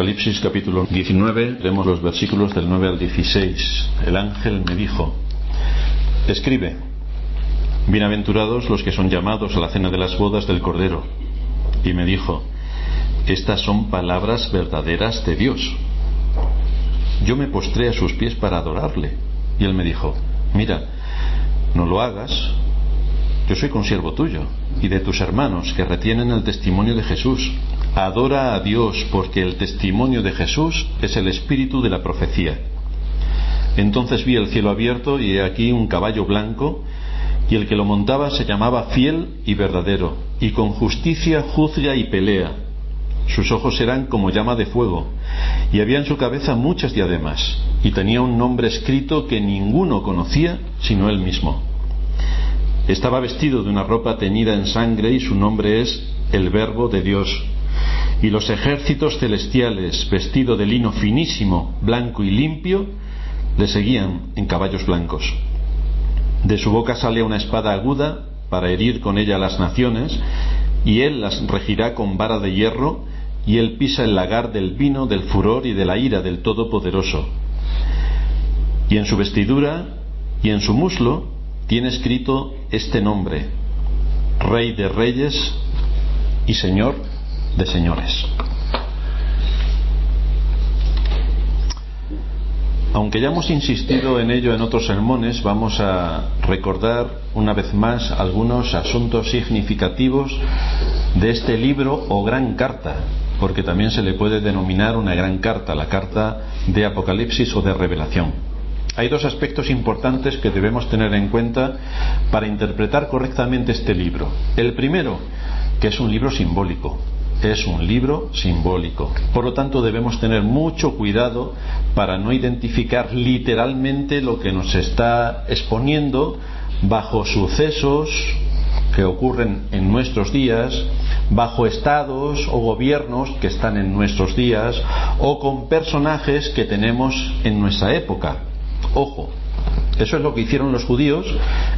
Apocalipsis capítulo 19, leemos los versículos del 9 al 16. El ángel me dijo: escribe, bienaventurados los que son llamados a la cena de las bodas del Cordero. Y me dijo: estas son palabras verdaderas de Dios. Yo me postré a sus pies para adorarle. Y él me dijo: mira, no lo hagas. Yo soy consiervo tuyo y de tus hermanos que retienen el testimonio de Jesús. Adora a Dios, porque el testimonio de Jesús es el espíritu de la profecía. Entonces vi el cielo abierto, y he aquí un caballo blanco, y el que lo montaba se llamaba Fiel y Verdadero, y con justicia juzga y pelea. Sus ojos eran como llama de fuego, y había en su cabeza muchas diademas, y tenía un nombre escrito que ninguno conocía sino él mismo. Estaba vestido de una ropa teñida en sangre, y su nombre es el Verbo de Dios. Y los ejércitos celestiales, vestido de lino finísimo, blanco y limpio, le seguían en caballos blancos. De su boca sale una espada aguda para herir con ella a las naciones, y él las regirá con vara de hierro, y él pisa el lagar del vino del furor y de la ira del Todopoderoso. Y en su vestidura y en su muslo tiene escrito este nombre: Rey de Reyes y Señor de Señores. Aunque ya hemos insistido en ello en otros sermones, vamos a recordar una vez más algunos asuntos significativos de este libro o gran carta, porque también se le puede denominar una gran carta, la carta de Apocalipsis o de Revelación. Hay dos aspectos importantes que debemos tener en cuenta para interpretar correctamente este libro. El primero, que es un libro simbólico. Es un libro simbólico. Por lo tanto, debemos tener mucho cuidado para no identificar literalmente lo que nos está exponiendo bajo sucesos que ocurren en nuestros días, bajo estados o gobiernos que están en nuestros días, o con personajes que tenemos en nuestra época. Ojo, eso es lo que hicieron los judíos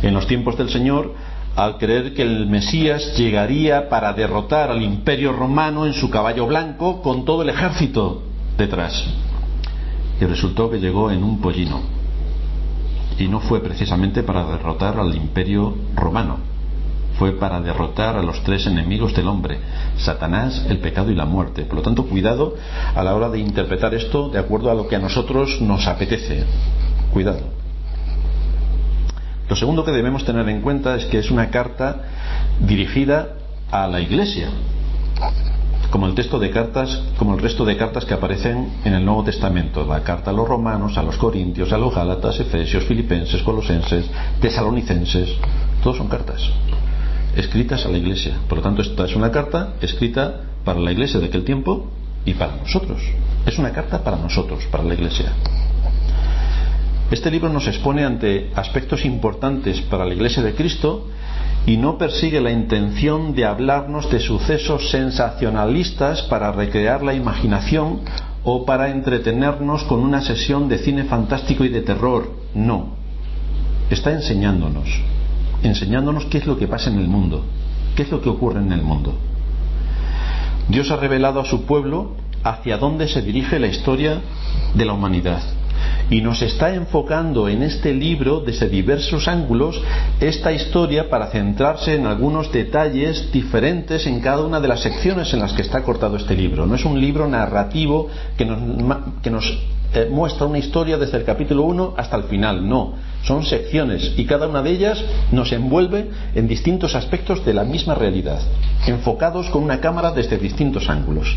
en los tiempos del Señor, al creer que el Mesías llegaría para derrotar al Imperio Romano en su caballo blanco con todo el ejército detrás. Y resultó que llegó en un pollino. Y no fue precisamente para derrotar al Imperio Romano. Fue para derrotar a los tres enemigos del hombre: Satanás, el pecado y la muerte. Por lo tanto, cuidado a la hora de interpretar esto de acuerdo a lo que a nosotros nos apetece. Cuidado. Lo segundo que debemos tener en cuenta es que es una carta dirigida a la Iglesia, como el resto de cartas que aparecen en el Nuevo Testamento: la carta a los romanos, a los corintios, a los gálatas, efesios, filipenses, colosenses, tesalonicenses. Todos son cartas escritas a la Iglesia. Por lo tanto, esta es una carta escrita para la Iglesia de aquel tiempo y para nosotros. Es una carta para nosotros, para la Iglesia. Este libro nos expone ante aspectos importantes para la Iglesia de Cristo y no persigue la intención de hablarnos de sucesos sensacionalistas para recrear la imaginación o para entretenernos con una sesión de cine fantástico y de terror. No. Está enseñándonos qué es lo que pasa en el mundo, qué es lo que ocurre en el mundo. Dios ha revelado a su pueblo hacia dónde se dirige la historia de la humanidad. Y nos está enfocando en este libro desde diversos ángulos esta historia para centrarse en algunos detalles diferentes en cada una de las secciones en las que está cortado este libro. No es un libro narrativo que nos muestra una historia desde el capítulo 1 hasta el final. No, son secciones y cada una de ellas nos envuelve en distintos aspectos de la misma realidad, enfocados con una cámara desde distintos ángulos.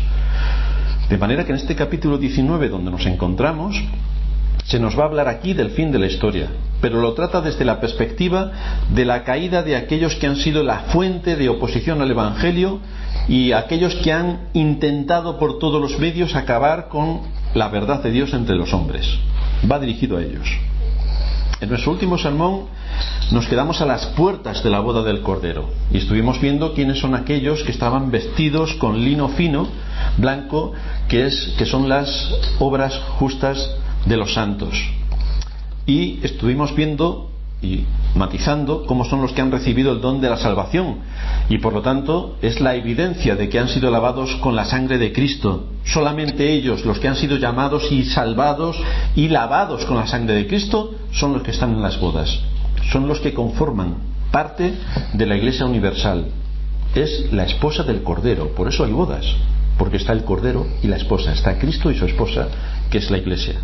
De manera que en este capítulo 19 donde nos encontramos, se nos va a hablar aquí del fin de la historia, pero lo trata desde la perspectiva de la caída de aquellos que han sido la fuente de oposición al Evangelio y aquellos que han intentado por todos los medios acabar con la verdad de Dios entre los hombres. Va dirigido a ellos. En nuestro último sermón nos quedamos a las puertas de la boda del Cordero y estuvimos viendo quiénes son aquellos que estaban vestidos con lino fino, blanco, que son las obras justas de los santos. Y estuvimos viendo y matizando cómo son los que han recibido el don de la salvación, y por lo tanto es la evidencia de que han sido lavados con la sangre de Cristo. Solamente ellos, los que han sido llamados y salvados y lavados con la sangre de Cristo, son los que están en las bodas, son los que conforman parte de la Iglesia universal. Es la esposa del Cordero, por eso hay bodas, porque está el Cordero y la esposa, está Cristo y su esposa, que es la Iglesia.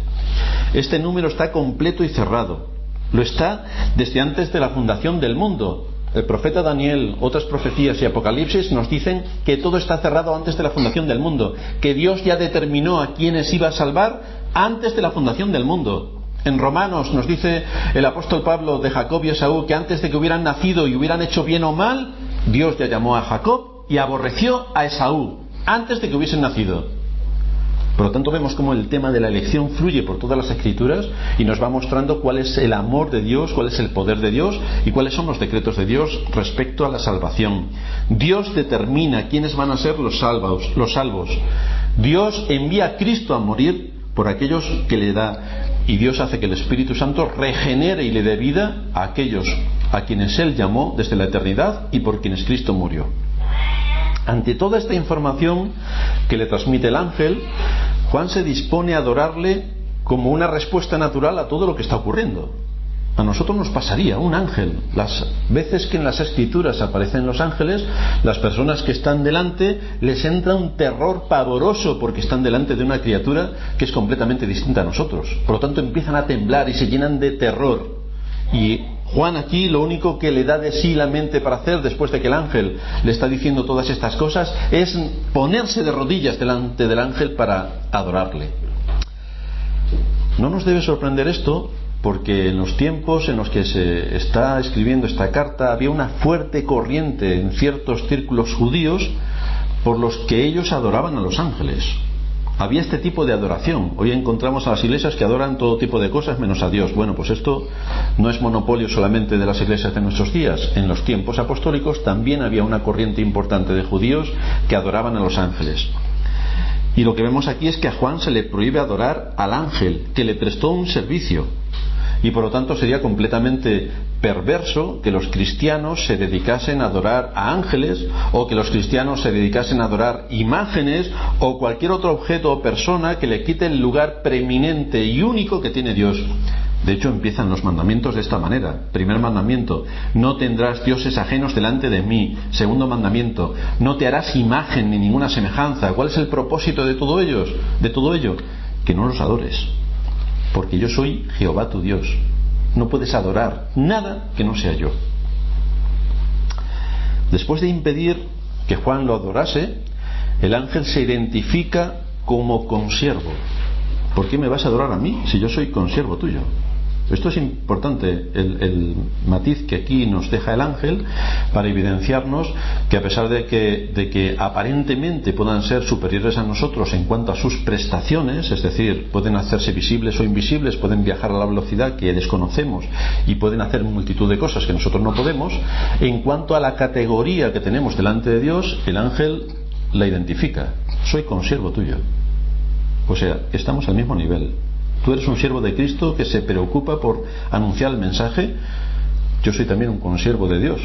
Este número está completo y cerrado. Lo está desde antes de la fundación del mundo. El profeta Daniel, otras profecías y Apocalipsis nos dicen que todo está cerrado antes de la fundación del mundo, que Dios ya determinó a quienes iba a salvar antes de la fundación del mundo. En Romanos nos dice el apóstol Pablo de Jacob y Esaú que antes de que hubieran nacido y hubieran hecho bien o mal, Dios ya llamó a Jacob y aborreció a Esaú antes de que hubiesen nacido. Por lo tanto vemos cómo el tema de la elección fluye por todas las escrituras y nos va mostrando cuál es el amor de Dios, cuál es el poder de Dios y cuáles son los decretos de Dios respecto a la salvación. Dios determina quiénes van a ser los salvos. Dios envía a Cristo a morir por aquellos que le da, y Dios hace que el Espíritu Santo regenere y le dé vida a aquellos a quienes Él llamó desde la eternidad y por quienes Cristo murió. Ante toda esta información que le transmite el ángel, Juan se dispone a adorarle como una respuesta natural a todo lo que está ocurriendo. A nosotros nos pasaría un ángel. Las veces que en las escrituras aparecen los ángeles, las personas que están delante les entra un terror pavoroso porque están delante de una criatura que es completamente distinta a nosotros. Por lo tanto empiezan a temblar y se llenan de terror. Y Juan aquí lo único que le da de sí la mente para hacer después de que el ángel le está diciendo todas estas cosas es ponerse de rodillas delante del ángel para adorarle. No nos debe sorprender esto porque en los tiempos en los que se está escribiendo esta carta había una fuerte corriente en ciertos círculos judíos por los que ellos adoraban a los ángeles. Había este tipo de adoración. Hoy encontramos a las iglesias que adoran todo tipo de cosas menos a Dios. Bueno, pues esto no es monopolio solamente de las iglesias de nuestros días. En los tiempos apostólicos también había una corriente importante de judíos que adoraban a los ángeles. Y lo que vemos aquí es que a Juan se le prohíbe adorar al ángel que le prestó un servicio. Y por lo tanto sería completamente perverso que los cristianos se dedicasen a adorar a ángeles, o que los cristianos se dedicasen a adorar imágenes o cualquier otro objeto o persona que le quite el lugar preeminente y único que tiene Dios. De hecho empiezan los mandamientos de esta manera. Primer mandamiento: no tendrás dioses ajenos delante de mí. Segundo mandamiento: no te harás imagen ni ninguna semejanza. ¿Cuál es el propósito de todo ello? Que no los adores, porque yo soy Jehová tu Dios. No puedes adorar nada que no sea yo. Después de impedir que Juan lo adorase, el ángel se identifica como consiervo. ¿Por qué me vas a adorar a mí si yo soy consiervo tuyo? Esto es importante, el matiz que aquí nos deja el ángel para evidenciarnos que a pesar de que aparentemente puedan ser superiores a nosotros en cuanto a sus prestaciones, es decir, pueden hacerse visibles o invisibles, pueden viajar a la velocidad que desconocemos y pueden hacer multitud de cosas que nosotros no podemos, en cuanto a la categoría que tenemos delante de Dios, el ángel la identifica: soy consiervo tuyo. O sea, estamos al mismo nivel. Tú eres un siervo de Cristo que se preocupa por anunciar el mensaje. Yo soy también un consiervo de Dios,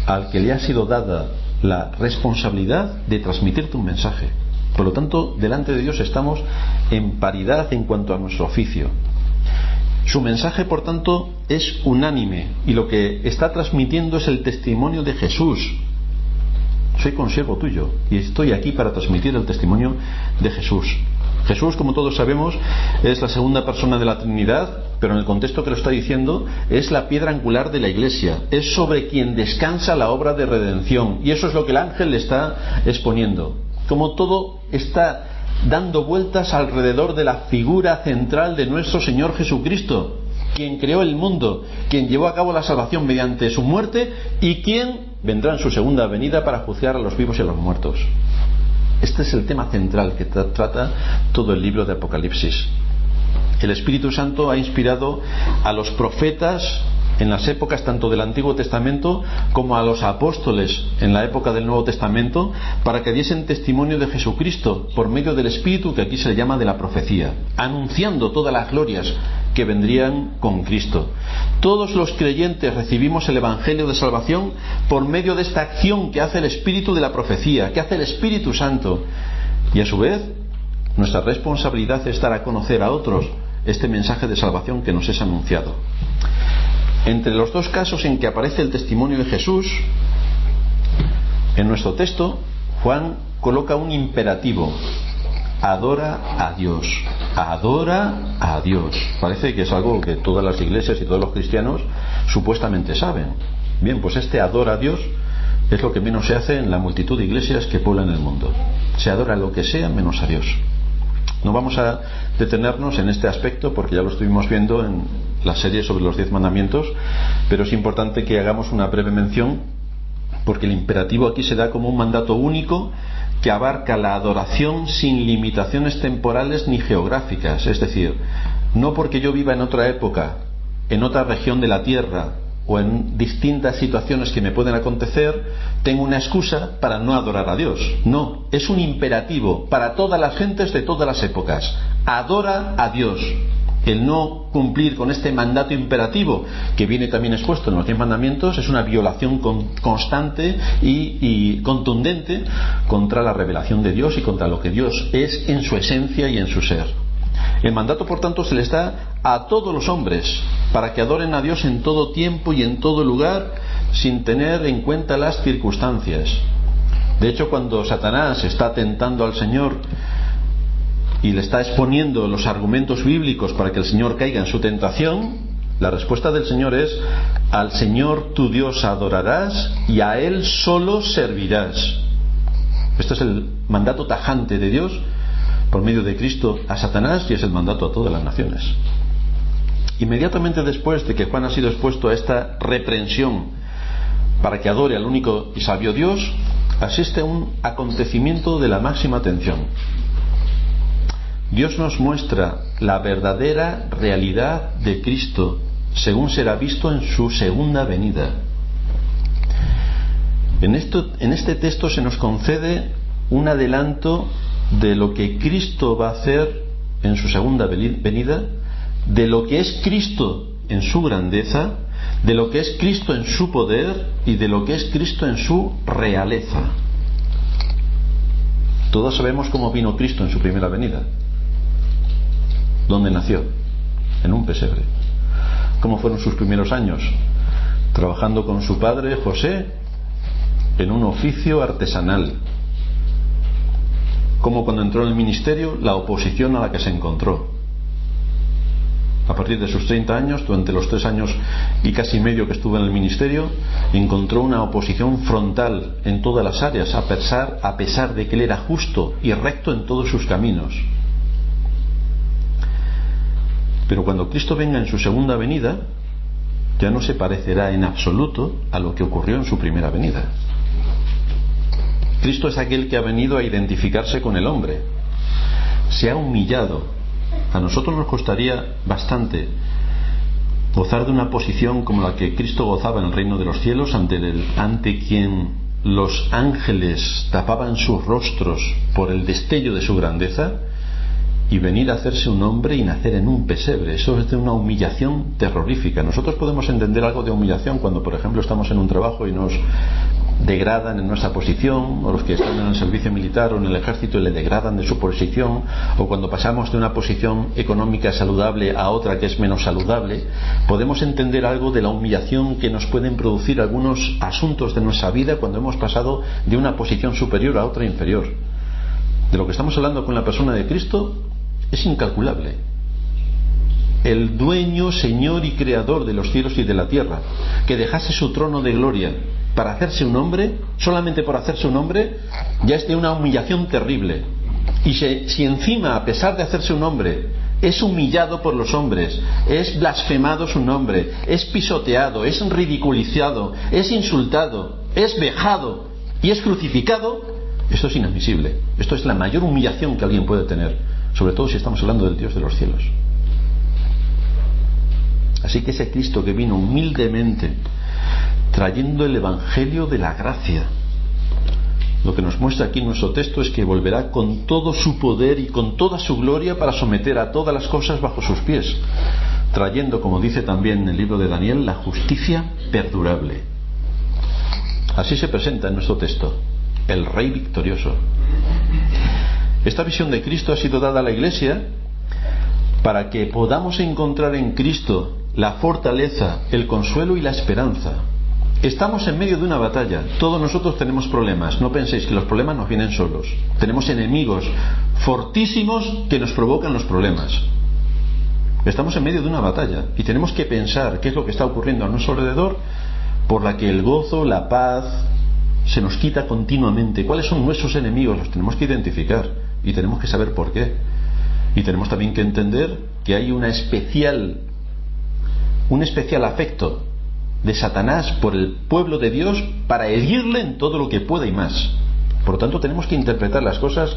al que le ha sido dada la responsabilidad de transmitirte un mensaje. Por lo tanto, delante de Dios estamos en paridad en cuanto a nuestro oficio. Su mensaje, por tanto, es unánime, y lo que está transmitiendo es el testimonio de Jesús. Soy consiervo tuyo y estoy aquí para transmitir el testimonio de Jesús. Jesús, como todos sabemos, es la segunda persona de la Trinidad, pero en el contexto que lo está diciendo es la piedra angular de la Iglesia, es sobre quien descansa la obra de redención, y eso es lo que el ángel le está exponiendo. Como todo está dando vueltas alrededor de la figura central de nuestro Señor Jesucristo, quien creó el mundo, quien llevó a cabo la salvación mediante su muerte y quien vendrá en su segunda venida para juzgar a los vivos y a los muertos. Este es el tema central que trata todo el libro de Apocalipsis. El Espíritu Santo ha inspirado a los profetas en las épocas tanto del Antiguo Testamento como a los apóstoles en la época del Nuevo Testamento, para que diesen testimonio de Jesucristo por medio del Espíritu, que aquí se le llama de la profecía, anunciando todas las glorias que vendrían con Cristo. Todos los creyentes recibimos el Evangelio de salvación por medio de esta acción que hace el Espíritu de la profecía, que hace el Espíritu Santo, y a su vez nuestra responsabilidad es dar a conocer a otros este mensaje de salvación que nos es anunciado. Entre los dos casos en que aparece el testimonio de Jesús, en nuestro texto, Juan coloca un imperativo: adora a Dios, adora a Dios. Parece que es algo que todas las iglesias y todos los cristianos supuestamente saben. Bien, pues este adora a Dios es lo que menos se hace en la multitud de iglesias que pueblan el mundo. Se adora lo que sea menos a Dios. No vamos a detenernos en este aspecto porque ya lo estuvimos viendo en la serie sobre los 10 mandamientos, pero es importante que hagamos una breve mención, porque el imperativo aquí se da como un mandato único que abarca la adoración sin limitaciones temporales ni geográficas. Es decir, no porque yo viva en otra época, en otra región de la tierra o en distintas situaciones que me pueden acontecer, tengo una excusa para no adorar a Dios. No, es un imperativo para todas las gentes de todas las épocas. Adora a Dios. El no cumplir con este mandato imperativo, que viene también expuesto en los 10 mandamientos, es una violación constante y contundente contra la revelación de Dios y contra lo que Dios es en su esencia y en su ser. El mandato, por tanto, se les da a todos los hombres para que adoren a Dios en todo tiempo y en todo lugar, sin tener en cuenta las circunstancias. De hecho, cuando Satanás está tentando al Señor y le está exponiendo los argumentos bíblicos para que el Señor caiga en su tentación, la respuesta del Señor es: al Señor tu Dios adorarás y a Él solo servirás. Este es el mandato tajante de Dios por medio de Cristo a Satanás, y es el mandato a todas las naciones. Inmediatamente después de que Juan ha sido expuesto a esta reprensión para que adore al único y sabio Dios, asiste un acontecimiento de la máxima atención. Dios nos muestra la verdadera realidad de Cristo según será visto en su segunda venida. En este texto se nos concede un adelanto de lo que Cristo va a hacer en su segunda venida, de lo que es Cristo en su grandeza, de lo que es Cristo en su poder y de lo que es Cristo en su realeza. Todos sabemos cómo vino Cristo en su primera venida. ¿Dónde nació? En un pesebre. ¿Cómo fueron sus primeros años? Trabajando con su padre José en un oficio artesanal. Como cuando entró en el ministerio, la oposición a la que se encontró. A partir de sus 30 años, durante los 3 años y casi medio que estuvo en el ministerio, encontró una oposición frontal en todas las áreas, a pesar de que él era justo y recto en todos sus caminos. Pero cuando Cristo venga en su segunda venida, ya no se parecerá en absoluto a lo que ocurrió en su primera venida. Cristo es aquel que ha venido a identificarse con el hombre. Se ha humillado. A nosotros nos costaría bastante gozar de una posición como la que Cristo gozaba en el reino de los cielos, ante quien los ángeles tapaban sus rostros por el destello de su grandeza, y venir a hacerse un hombre y nacer en un pesebre. Eso es de una humillación terrorífica. Nosotros podemos entender algo de humillación cuando, por ejemplo, estamos en un trabajo y nos degradan en nuestra posición, o los que están en el servicio militar o en el ejército y le degradan de su posición, o cuando pasamos de una posición económica saludable a otra que es menos saludable. Podemos entender algo de la humillación que nos pueden producir algunos asuntos de nuestra vida cuando hemos pasado de una posición superior a otra inferior. De lo que estamos hablando con la persona de Cristo es incalculable. El dueño, señor y creador de los cielos y de la tierra, que dejase su trono de gloria para hacerse un hombre, solamente por hacerse un hombre, ya es de una humillación terrible. Y si encima, a pesar de hacerse un hombre, es humillado por los hombres, es blasfemado su nombre, es pisoteado, es ridiculizado, es insultado, es vejado y es crucificado, esto es inadmisible. Esto es la mayor humillación que alguien puede tener, sobre todo si estamos hablando del Dios de los cielos. Así que ese Cristo que vino humildemente trayendo el Evangelio de la gracia, lo que nos muestra aquí nuestro texto es que volverá con todo su poder y con toda su gloria para someter a todas las cosas bajo sus pies, trayendo, como dice también en el libro de Daniel, la justicia perdurable. Así se presenta en nuestro texto, el Rey victorioso. Esta visión de Cristo ha sido dada a la Iglesia para que podamos encontrar en Cristo la fortaleza, el consuelo y la esperanza. Estamos en medio de una batalla. Todos nosotros tenemos problemas. No penséis que los problemas nos vienen solos. Tenemos enemigos fortísimos que nos provocan los problemas. Estamos en medio de una batalla y tenemos que pensar qué es lo que está ocurriendo a nuestro alrededor, por la que el gozo, la paz se nos quita continuamente. ¿Cuáles son nuestros enemigos? Los tenemos que identificar y tenemos que saber por qué. Y tenemos también que entender que hay un especial afecto de Satanás por el pueblo de Dios para herirle en todo lo que pueda y más. Por lo tanto, tenemos que interpretar las cosas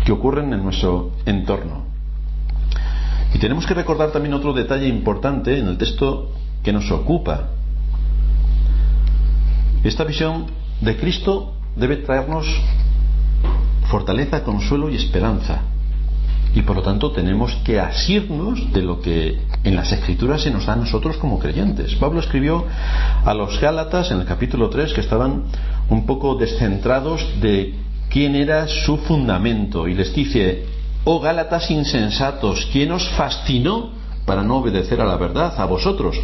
que ocurren en nuestro entorno. Y tenemos que recordar también otro detalle importante en el texto que nos ocupa. Esta visión de Cristo debe traernos fortaleza, consuelo y esperanza. Y por lo tanto tenemos que asirnos de lo que en las Escrituras se nos da a nosotros como creyentes. Pablo escribió a los Gálatas en el capítulo 3 que estaban un poco descentrados de quién era su fundamento, y les dice: oh Gálatas insensatos, ¿quién os fascinó para no obedecer a la verdad? A vosotros,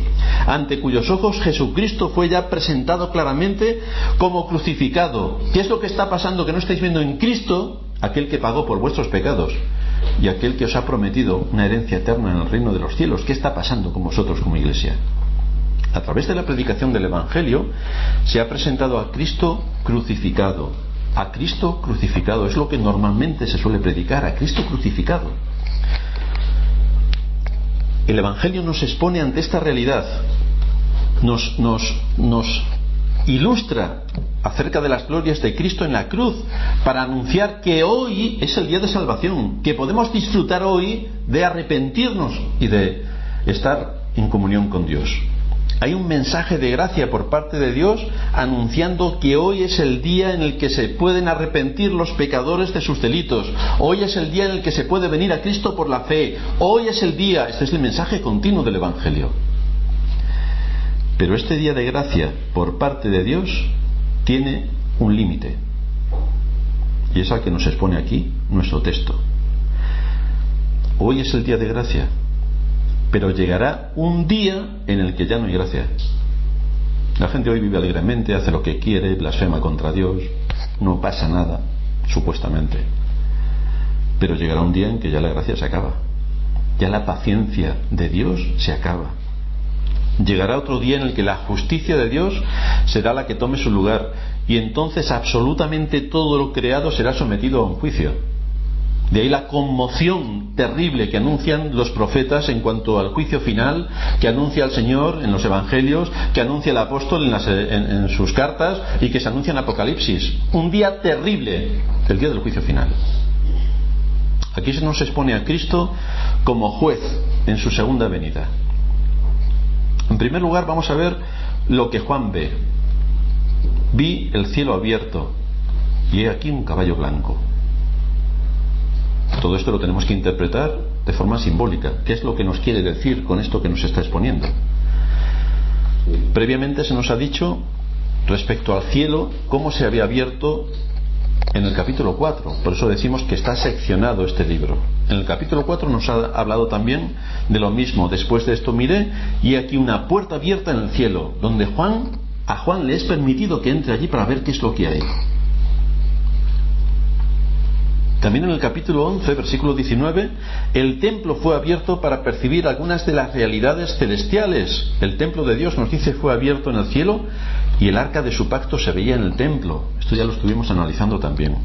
ante cuyos ojos Jesucristo fue ya presentado claramente como crucificado. ¿Qué es lo que está pasando que no estáis viendo en Cristo, aquel que pagó por vuestros pecados y aquel que os ha prometido una herencia eterna en el reino de los cielos? ¿Qué está pasando con vosotros como iglesia? A través de la predicación del Evangelio se ha presentado a Cristo crucificado. A Cristo crucificado es lo que normalmente se suele predicar, a Cristo crucificado. El Evangelio nos expone ante esta realidad, nos ilustra acerca de las glorias de Cristo en la cruz, para anunciar que hoy es el día de salvación, que podemos disfrutar hoy de arrepentirnos y de estar en comunión con Dios. Hay un mensaje de gracia por parte de Dios anunciando que hoy es el día en el que se pueden arrepentir los pecadores de sus delitos. Hoy es el día en el que se puede venir a Cristo por la fe. Hoy es el día. Este es el mensaje continuo del Evangelio. Pero este día de gracia por parte de Dios tiene un límite. Y es al que nos expone aquí nuestro texto. Hoy es el día de gracia, pero llegará un día en el que ya no hay gracia. La gente hoy vive alegremente, hace lo que quiere, blasfema contra Dios, no pasa nada, supuestamente. Pero llegará un día en que ya la gracia se acaba. Ya la paciencia de Dios se acaba. Llegará otro día en el que la justicia de Dios será la que tome su lugar, y entonces absolutamente todo lo creado será sometido a un juicio. De ahí la conmoción terrible que anuncian los profetas en cuanto al juicio final, que anuncia el Señor en los Evangelios, que anuncia el apóstol en sus cartas y que se anuncia en Apocalipsis. Un día terrible, el día del juicio final. Aquí se nos expone a Cristo como juez en su segunda venida. En primer lugar vamos a ver lo que Juan ve. Vi el cielo abierto y he aquí un caballo blanco. Todo esto lo tenemos que interpretar de forma simbólica. ¿Qué es lo que nos quiere decir con esto que nos está exponiendo? Previamente se nos ha dicho respecto al cielo cómo se había abierto en el capítulo 4. Por eso decimos que está seccionado este libro. En el capítulo 4 nos ha hablado también de lo mismo. Después de esto miré y aquí una puerta abierta en el cielo, donde a Juan le es permitido que entre allí para ver qué es lo que hay. También en el capítulo 11, versículo 19, el templo fue abierto para percibir algunas de las realidades celestiales. El templo de Dios, nos dice, fue abierto en el cielo y el arca de su pacto se veía en el templo. Esto ya lo estuvimos analizando también.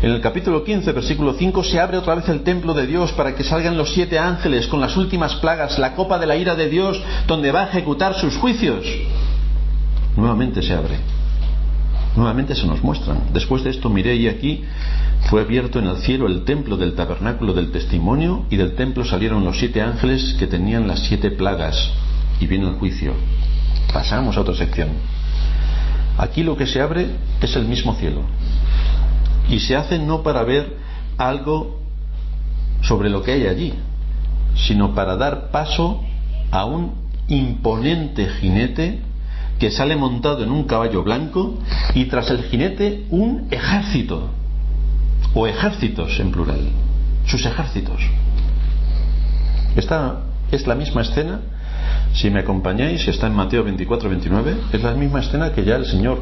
En el capítulo 15, versículo 5, se abre otra vez el templo de Dios para que salgan los 7 ángeles con las últimas plagas, la copa de la ira de Dios, donde va a ejecutar sus juicios. Nuevamente se abre. Nuevamente se nos muestran. Después de esto miré y aquí fue abierto en el cielo el templo del tabernáculo del testimonio, y del templo salieron los 7 ángeles que tenían las 7 plagas, y vino el juicio. Pasamos a otra sección. Aquí lo que se abre es el mismo cielo, y se hace no para ver algo sobre lo que hay allí, sino para dar paso a un imponente jinete que sale montado en un caballo blanco, y tras el jinete un ejército, o ejércitos en plural, sus ejércitos. Esta es la misma escena, si me acompañáis, está en Mateo 24-29, es la misma escena que ya el Señor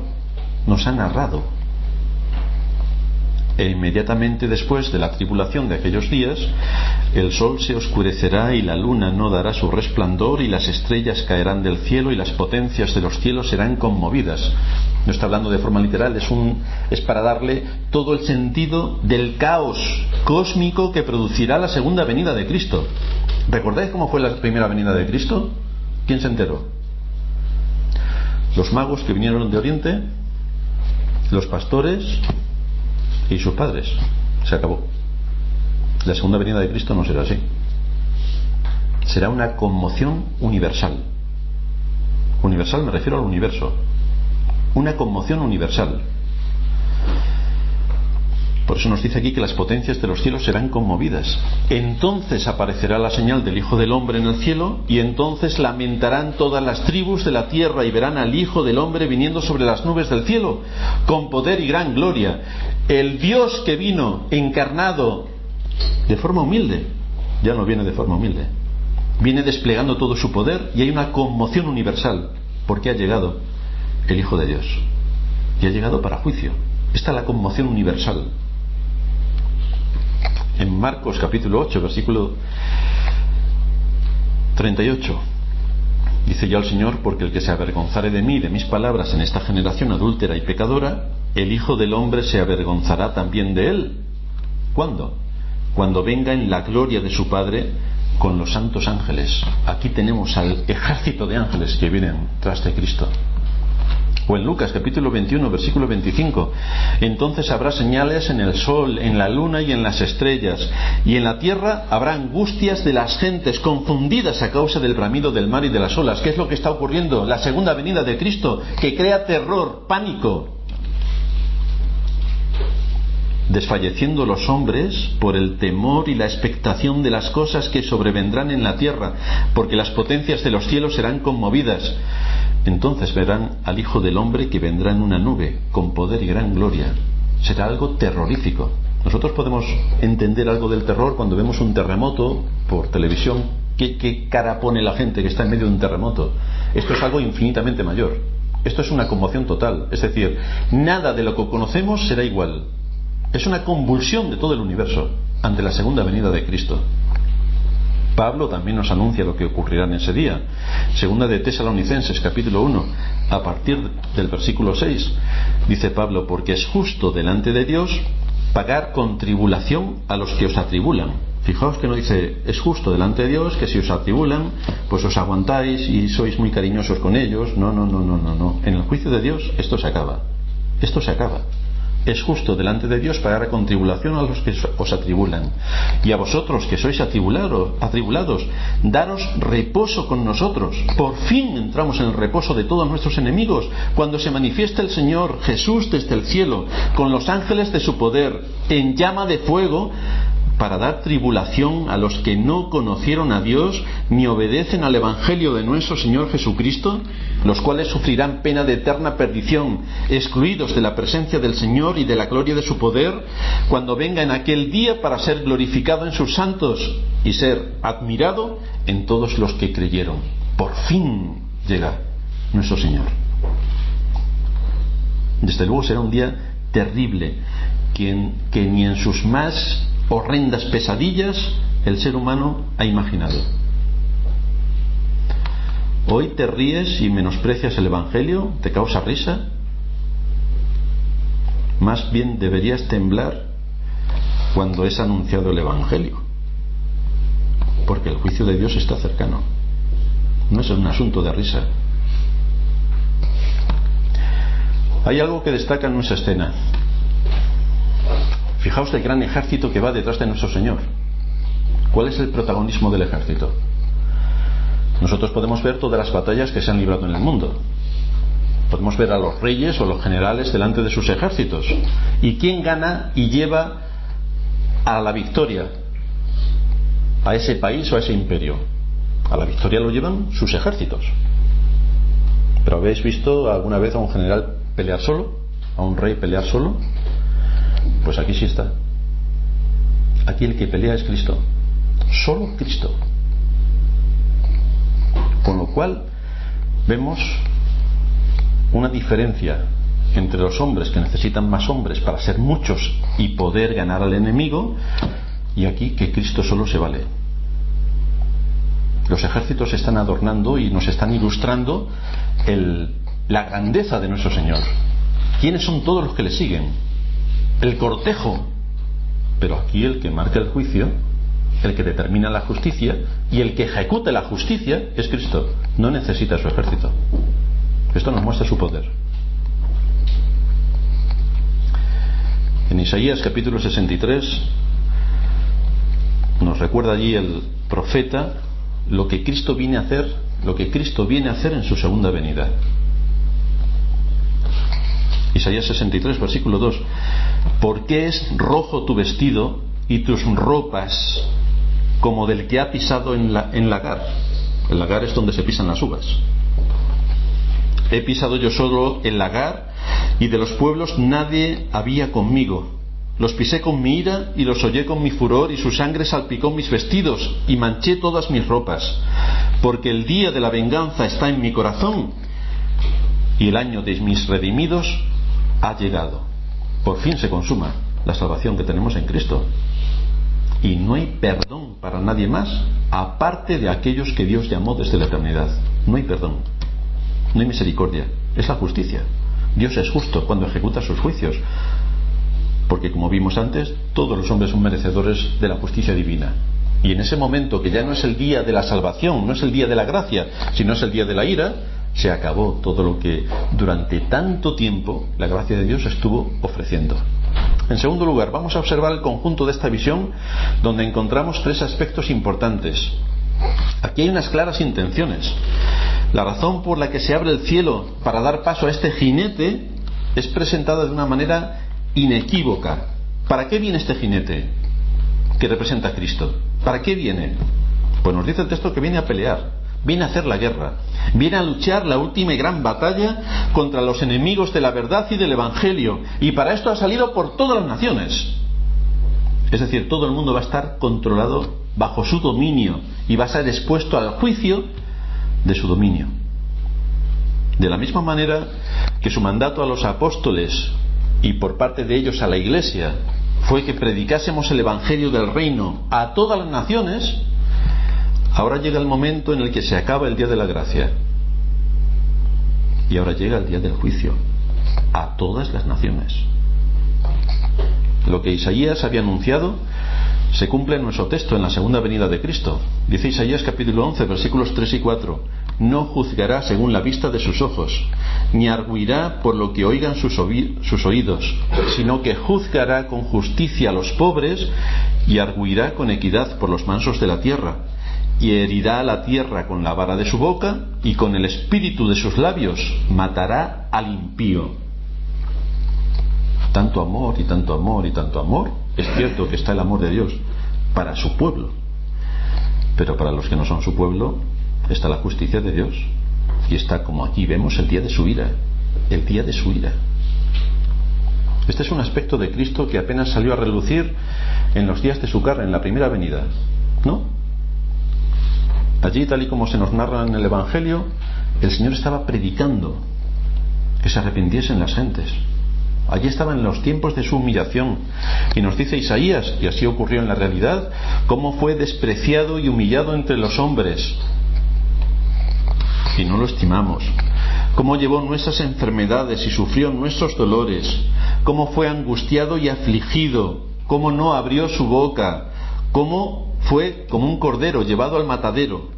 nos ha narrado. E inmediatamente después de la tribulación de aquellos días, el sol se oscurecerá y la luna no dará su resplandor, y las estrellas caerán del cielo y las potencias de los cielos serán conmovidas. No está hablando de forma literal, es para darle todo el sentido del caos cósmico que producirá la segunda venida de Cristo. ¿Recordáis cómo fue la primera venida de Cristo? ¿Quién se enteró? Los magos que vinieron de Oriente, los pastores y sus padres. Se acabó. La segunda venida de Cristo no será así. Será una conmoción universal. Universal me refiero al universo. Una conmoción universal. Por eso nos dice aquí que las potencias de los cielos serán conmovidas. Entonces aparecerá la señal del Hijo del Hombre en el cielo, y entonces lamentarán todas las tribus de la tierra, y verán al Hijo del Hombre viniendo sobre las nubes del cielo, con poder y gran gloria. El Dios que vino encarnado de forma humilde, ya no viene de forma humilde, viene desplegando todo su poder, y hay una conmoción universal, porque ha llegado el Hijo de Dios, y ha llegado para juicio. Esta es la conmoción universal. En Marcos capítulo 8, versículo 38, dice ya el Señor: porque el que se avergonzare de mí y de mis palabras en esta generación adúltera y pecadora, el Hijo del Hombre se avergonzará también de él. ¿Cuándo? Cuando venga en la gloria de su Padre con los santos ángeles. Aquí tenemos al ejército de ángeles que vienen tras de Cristo. O en Lucas capítulo 21, versículo 25: entonces habrá señales en el sol, en la luna y en las estrellas, y en la tierra habrá angustias de las gentes, confundidas a causa del bramido del mar y de las olas. ¿Qué es lo que está ocurriendo? La segunda venida de Cristo, que crea terror, pánico, desfalleciendo los hombres por el temor y la expectación de las cosas que sobrevendrán en la tierra, porque las potencias de los cielos serán conmovidas. Entonces verán al Hijo del Hombre que vendrá en una nube con poder y gran gloria. Será algo terrorífico. Nosotros podemos entender algo del terror cuando vemos un terremoto por televisión. ¿Qué cara pone la gente que está en medio de un terremoto? Esto es algo infinitamente mayor. Esto es una conmoción total. Es decir, nada de lo que conocemos será igual. Es una convulsión de todo el universo ante la segunda venida de Cristo. Pablo también nos anuncia lo que ocurrirá en ese día. Segunda de Tesalonicenses capítulo 1, a partir del versículo 6, dice Pablo: porque es justo delante de Dios pagar con tribulación a los que os atribulan. Fijaos que no dice es justo delante de Dios que si os atribulan pues os aguantáis y sois muy cariñosos con ellos. No. En el juicio de Dios esto se acaba. Esto se acaba. Es justo delante de Dios pagar con tribulación a los que os atribulan. Y a vosotros que sois atribulados, daros reposo con nosotros. Por fin entramos en el reposo de todos nuestros enemigos, cuando se manifiesta el Señor Jesús desde el cielo, con los ángeles de su poder, en llama de fuego, para dar tribulación a los que no conocieron a Dios ni obedecen al Evangelio de nuestro Señor Jesucristo, los cuales sufrirán pena de eterna perdición, excluidos de la presencia del Señor y de la gloria de su poder, cuando venga en aquel día para ser glorificado en sus santos y ser admirado en todos los que creyeron. Por fin llega nuestro Señor. Desde luego será un día terrible que ni en sus más horrendas pesadillas el ser humano ha imaginado. Hoy te ríes y menosprecias el Evangelio, te causa risa. Más bien deberías temblar cuando es anunciado el Evangelio, porque el juicio de Dios está cercano. No es un asunto de risa. Hay algo que destaca en nuestra escena. Fijaos el gran ejército que va detrás de nuestro Señor. ¿Cuál es el protagonismo del ejército? Nosotros podemos ver todas las batallas que se han librado en el mundo. Podemos ver a los reyes o los generales delante de sus ejércitos. ¿Y quién gana y lleva a la victoria a ese país o a ese imperio? A la victoria lo llevan sus ejércitos. ¿Pero habéis visto alguna vez a un general pelear solo? ¿A un rey pelear solo? Pues aquí sí está. Aquí el que pelea es Cristo. Solo Cristo. Con lo cual vemos una diferencia entre los hombres que necesitan más hombres para ser muchos y poder ganar al enemigo, y aquí que Cristo solo se vale. Los ejércitos están adornando y nos están ilustrando la grandeza de nuestro Señor. ¿Quiénes son todos los que le siguen? El cortejo. Pero aquí el que marca el juicio, el que determina la justicia y el que ejecuta la justicia es Cristo. No necesita su ejército. Esto nos muestra su poder. En Isaías capítulo 63 nos recuerda allí el profeta lo que Cristo viene a hacer en su segunda venida. Isaías 63 versículo 2: ¿por qué es rojo tu vestido y tus ropas como del que ha pisado en lagar? El lagar es donde se pisan las uvas. He pisado yo solo el lagar, y de los pueblos nadie había conmigo. Los pisé con mi ira y los hollé con mi furor, y su sangre salpicó mis vestidos y manché todas mis ropas. Porque el día de la venganza está en mi corazón, y el año de mis redimidos ha llegado. Por fin se consuma la salvación que tenemos en Cristo. Y no hay perdón para nadie más aparte de aquellos que Dios llamó desde la eternidad. No hay perdón, no hay misericordia, es la justicia. Dios es justo cuando ejecuta sus juicios, porque como vimos antes, todos los hombres son merecedores de la justicia divina. Y en ese momento que ya no es el día de la salvación, no es el día de la gracia, sino es el día de la ira, se acabó todo lo que durante tanto tiempo la gracia de Dios estuvo ofreciendo. En segundo lugar, vamos a observar el conjunto de esta visión, donde encontramos tres aspectos importantes. Aquí hay unas claras intenciones. La razón por la que se abre el cielo para dar paso a este jinete es presentada de una manera inequívoca. ¿Para qué viene este jinete que representa a Cristo? ¿Para qué viene? Pues nos dice el texto que viene a pelear, viene a hacer la guerra, viene a luchar la última y gran batalla contra los enemigos de la verdad y del Evangelio, y para esto ha salido por todas las naciones. Es decir, todo el mundo va a estar controlado bajo su dominio y va a ser expuesto al juicio de su dominio. De la misma manera que su mandato a los apóstoles y por parte de ellos a la Iglesia fue que predicásemos el Evangelio del reino a todas las naciones, ahora llega el momento en el que se acaba el día de la gracia y ahora llega el día del juicio a todas las naciones. Lo que Isaías había anunciado se cumple en nuestro texto, en la segunda venida de Cristo. Dice Isaías capítulo 11 versículos 3 y 4: no juzgará según la vista de sus ojos, ni arguirá por lo que oigan sus oídos, sino que juzgará con justicia a los pobres y arguirá con equidad por los mansos de la tierra, y herirá a la tierra con la vara de su boca, y con el espíritu de sus labios matará al impío. Tanto amor y tanto amor y tanto amor. Es cierto que está el amor de Dios para su pueblo, pero para los que no son su pueblo está la justicia de Dios, y está, como aquí vemos, el día de su ira, el día de su ira. Este es un aspecto de Cristo que apenas salió a relucir en los días de su carne, en la primera venida, ¿no? Allí, tal y como se nos narra en el Evangelio, el Señor estaba predicando que se arrepintiesen las gentes. Allí estaba en los tiempos de su humillación, y nos dice Isaías, y así ocurrió en la realidad, cómo fue despreciado y humillado entre los hombres, y no lo estimamos, cómo llevó nuestras enfermedades y sufrió nuestros dolores, cómo fue angustiado y afligido, cómo no abrió su boca, cómo fue como un cordero llevado al matadero.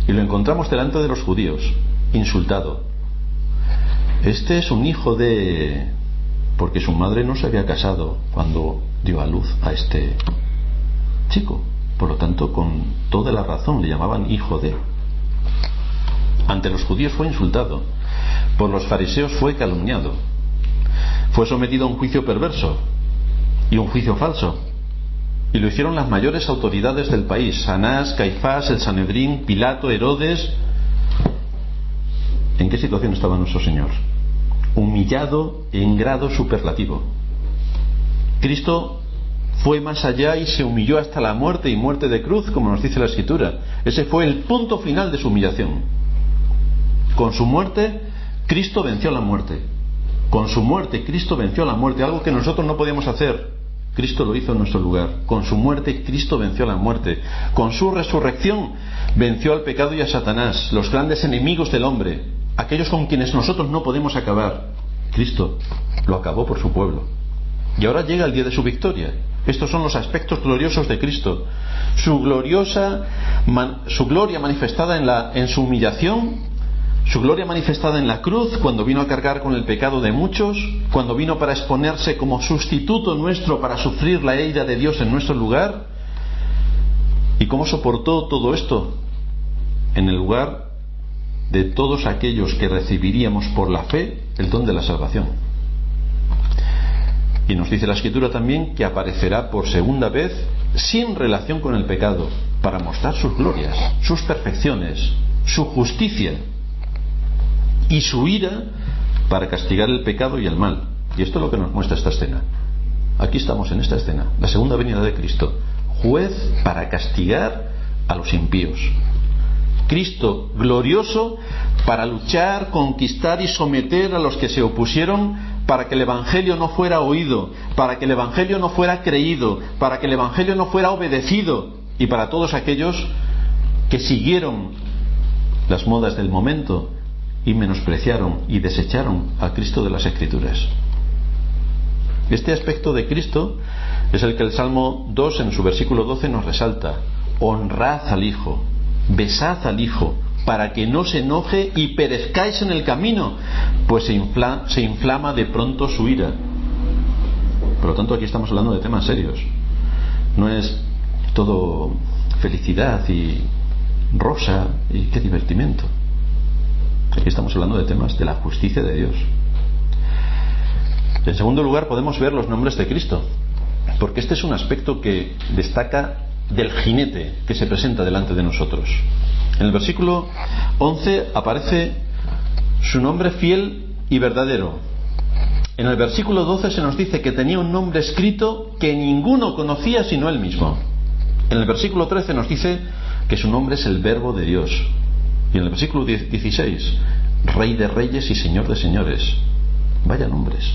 Y lo encontramos delante de los judíos, insultado, este es un hijo de... porque su madre no se había casado cuando dio a luz a este chico. Por lo tanto, con toda la razón le llamaban hijo de. Ante los judíos fue insultado, por los fariseos fue calumniado, fue sometido a un juicio perverso y un juicio falso, y lo hicieron las mayores autoridades del país: Anás, Caifás, el Sanedrín, Pilato, Herodes. ¿En qué situación estaba nuestro Señor? Humillado en grado superlativo. Cristo fue más allá y se humilló hasta la muerte, y muerte de cruz, como nos dice la Escritura. Ese fue el punto final de su humillación. Con su muerte, Cristo venció la muerte. Con su muerte, Cristo venció la muerte. Algo que nosotros no podíamos hacer, Cristo lo hizo en nuestro lugar. Con su muerte, Cristo venció la muerte. Con su resurrección, venció al pecado y a Satanás, los grandes enemigos del hombre, aquellos con quienes nosotros no podemos acabar. Cristo lo acabó por su pueblo. Y ahora llega el día de su victoria. Estos son los aspectos gloriosos de Cristo. Su gloria manifestada en su humillación, su gloria manifestada en la cruz, cuando vino a cargar con el pecado de muchos, cuando vino para exponerse como sustituto nuestro para sufrir la ira de Dios en nuestro lugar. ¿Y cómo soportó todo esto? En el lugar de todos aquellos que recibiríamos por la fe el don de la salvación. Y nos dice la Escritura también que aparecerá por segunda vez sin relación con el pecado, para mostrar sus glorias, sus perfecciones, su justicia y su ira, para castigar el pecado y el mal. Y esto es lo que nos muestra esta escena. Aquí estamos en esta escena, la segunda venida de Cristo, juez para castigar a los impíos. Cristo glorioso para luchar, conquistar y someter a los que se opusieron, para que el Evangelio no fuera oído, para que el Evangelio no fuera creído, para que el Evangelio no fuera obedecido, y para todos aquellos que siguieron las modas del momento y menospreciaron y desecharon a Cristo de las Escrituras. Este aspecto de Cristo es el que el Salmo 2 en su versículo 12 nos resalta: honrad al Hijo, besad al Hijo, para que no se enoje y perezcáis en el camino, pues se inflama de pronto su ira. Por lo tanto, aquí estamos hablando de temas serios. No es todo felicidad y rosa y qué divertimento. Aquí estamos hablando de temas de la justicia de Dios. En segundo lugar, podemos ver los nombres de Cristo, porque este es un aspecto que destaca del jinete que se presenta delante de nosotros. En el versículo 11 aparece su nombre fiel y verdadero. En el versículo 12 se nos dice que tenía un nombre escrito que ninguno conocía sino él mismo. En el versículo 13 nos dice que su nombre es el Verbo de Dios. Y en el versículo 16, Rey de Reyes y Señor de Señores. Vaya nombres.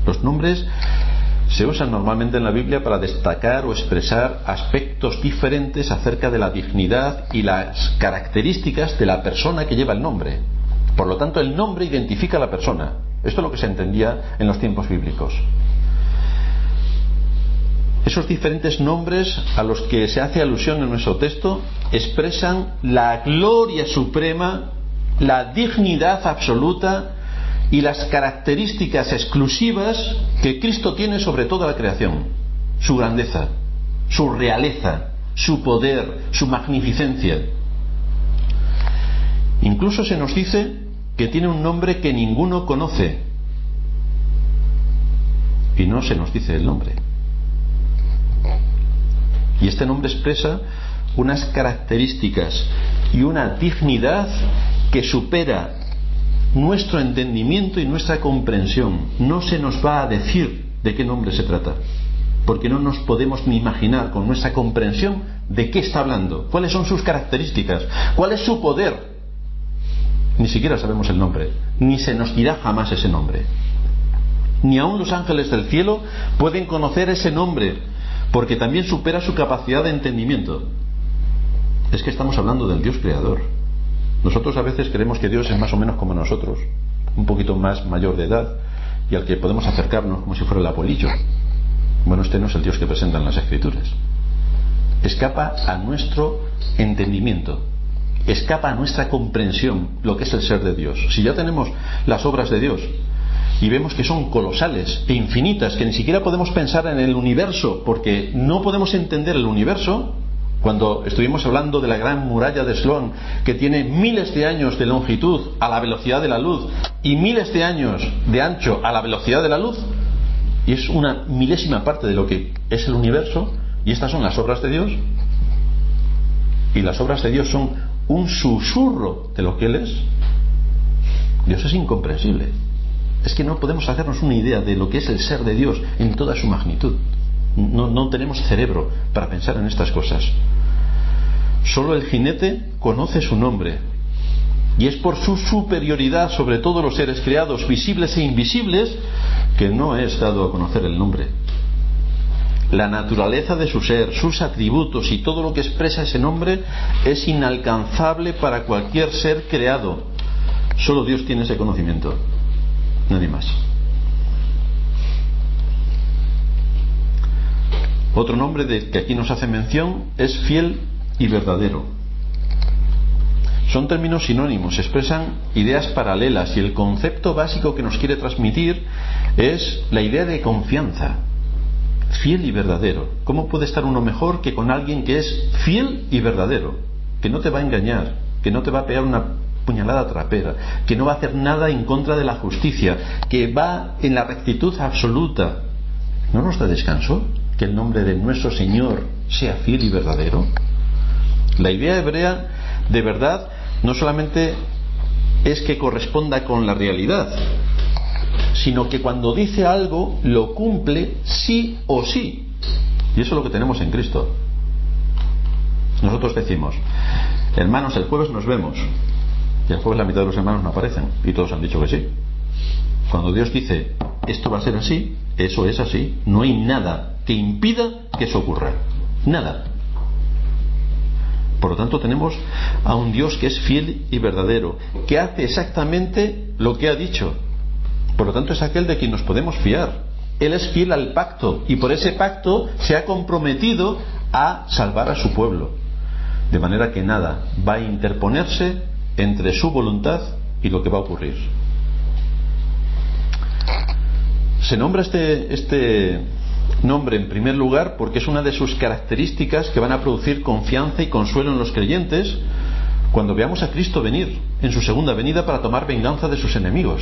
Los nombres se usan normalmente en la Biblia para destacar o expresar aspectos diferentes acerca de la dignidad y las características de la persona que lleva el nombre. Por lo tanto, el nombre identifica a la persona. Esto es lo que se entendía en los tiempos bíblicos. Esos diferentes nombres a los que se hace alusión en nuestro texto expresan la gloria suprema, la dignidad absoluta y las características exclusivas que Cristo tiene sobre toda la creación: su grandeza, su realeza, su poder, su magnificencia. Incluso se nos dice que tiene un nombre que ninguno conoce, y no se nos dice el nombre. Y este nombre expresa unas características y una dignidad que supera nuestro entendimiento y nuestra comprensión. No se nos va a decir de qué nombre se trata, porque no nos podemos ni imaginar con nuestra comprensión de qué está hablando, cuáles son sus características, cuál es su poder. Ni siquiera sabemos el nombre, ni se nos dirá jamás ese nombre. Ni aun los ángeles del cielo pueden conocer ese nombre, porque también supera su capacidad de entendimiento. Es que estamos hablando del Dios creador. Nosotros a veces creemos que Dios es más o menos como nosotros, un poquito más mayor de edad, y al que podemos acercarnos como si fuera el abuelillo. Bueno, este no es el Dios que presentan las Escrituras. Escapa a nuestro entendimiento. escapa a nuestra comprensión lo que es el ser de Dios. Si ya tenemos las obras de Dios y vemos que son colosales e infinitas, que ni siquiera podemos pensar en el universo, porque no podemos entender el universo. Cuando estuvimos hablando de la gran muralla de Sloan, que tiene miles de años de longitud a la velocidad de la luz y miles de años de ancho a la velocidad de la luz, y es una milésima parte de lo que es el universo, y estas son las obras de Dios, y las obras de Dios son un susurro de lo que Él es. Dios es incomprensible. Es que no podemos hacernos una idea de lo que es el ser de Dios en toda su magnitud. No tenemos cerebro para pensar en estas cosas. Solo el jinete conoce su nombre, y es por su superioridad sobre todos los seres creados, visibles e invisibles, que no es dado a conocer el nombre. La naturaleza de su ser, sus atributos y todo lo que expresa ese nombre es inalcanzable para cualquier ser creado. Solo Dios tiene ese conocimiento, nadie más. Otro nombre de que aquí nos hace mención es fiel y verdadero. Son términos sinónimos, expresan ideas paralelas, y el concepto básico que nos quiere transmitir es la idea de confianza. Fiel y verdadero. ¿Cómo puede estar uno mejor que con alguien que es fiel y verdadero? Que no te va a engañar, que no te va a pegar una puñalada trapera, que no va a hacer nada en contra de la justicia, que va en la rectitud absoluta. ¿No nos da descanso que el nombre de nuestro Señor sea fiel y verdadero? La idea hebrea de verdad no solamente es que corresponda con la realidad, sino que cuando dice algo lo cumple sí o sí. Y eso es lo que tenemos en Cristo. Nosotros decimos: hermanos, el jueves nos vemos, y el jueves la mitad de los hermanos no aparecen, y todos han dicho que sí. Cuando Dios dice esto va a ser así, eso es así. No hay nada que impida que eso ocurra, nada. Por lo tanto, tenemos a un Dios que es fiel y verdadero, que hace exactamente lo que ha dicho. Por lo tanto, es aquel de quien nos podemos fiar. Él es fiel al pacto, y por ese pacto se ha comprometido a salvar a su pueblo, de manera que nada va a interponerse entre su voluntad y lo que va a ocurrir. Se nombra este nombre en primer lugar porque es una de sus características que van a producir confianza y consuelo en los creyentes cuando veamos a Cristo venir en su segunda venida para tomar venganza de sus enemigos.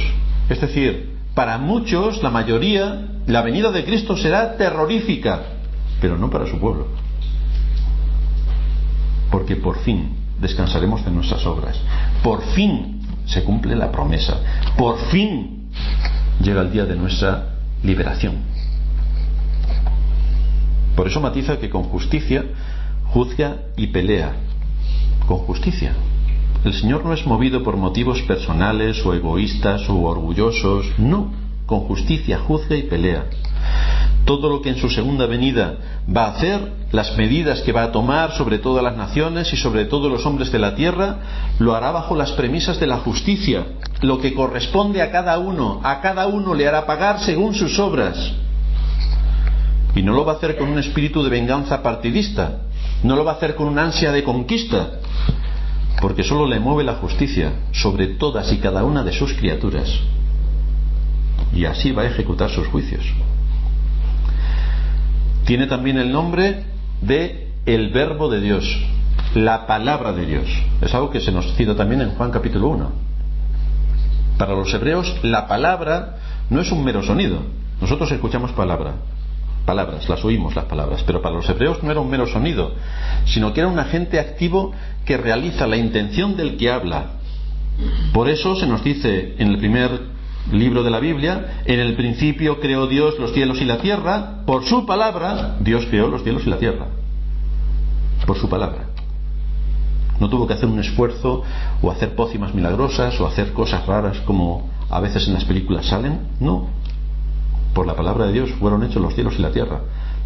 Es decir, para muchos, la mayoría, la venida de Cristo será terrorífica, pero no para su pueblo, porque por fin descansaremos de nuestras obras, por fin se cumple la promesa, por fin llega el día de nuestra liberación. Por eso matiza que con justicia juzga y pelea. Con justicia. El Señor no es movido por motivos personales o egoístas o orgullosos. No, con justicia juzga y pelea. Todo lo que en su segunda venida va a hacer, las medidas que va a tomar sobre todas las naciones y sobre todos los hombres de la tierra, lo hará bajo las premisas de la justicia. Lo que corresponde a cada uno le hará pagar según sus obras. Y no lo va a hacer con un espíritu de venganza partidista, no lo va a hacer con una ansia de conquista, porque solo le mueve la justicia sobre todas y cada una de sus criaturas, y así va a ejecutar sus juicios. Tiene también el nombre de el Verbo de Dios, la palabra de Dios. Es algo que se nos cita también en Juan capítulo 1. Para los hebreos, la palabra no es un mero sonido. Nosotros escuchamos palabras, las oímos las palabras, pero para los hebreos no era un mero sonido, sino que era un agente activo que realiza la intención del que habla. Por eso se nos dice en el primer libro de la Biblia: en el principio creó Dios los cielos y la tierra. Por su palabra Dios creó los cielos y la tierra, por su palabra. No tuvo que hacer un esfuerzo o hacer pócimas milagrosas o hacer cosas raras como a veces en las películas salen. No, por la palabra de Dios fueron hechos los cielos y la tierra,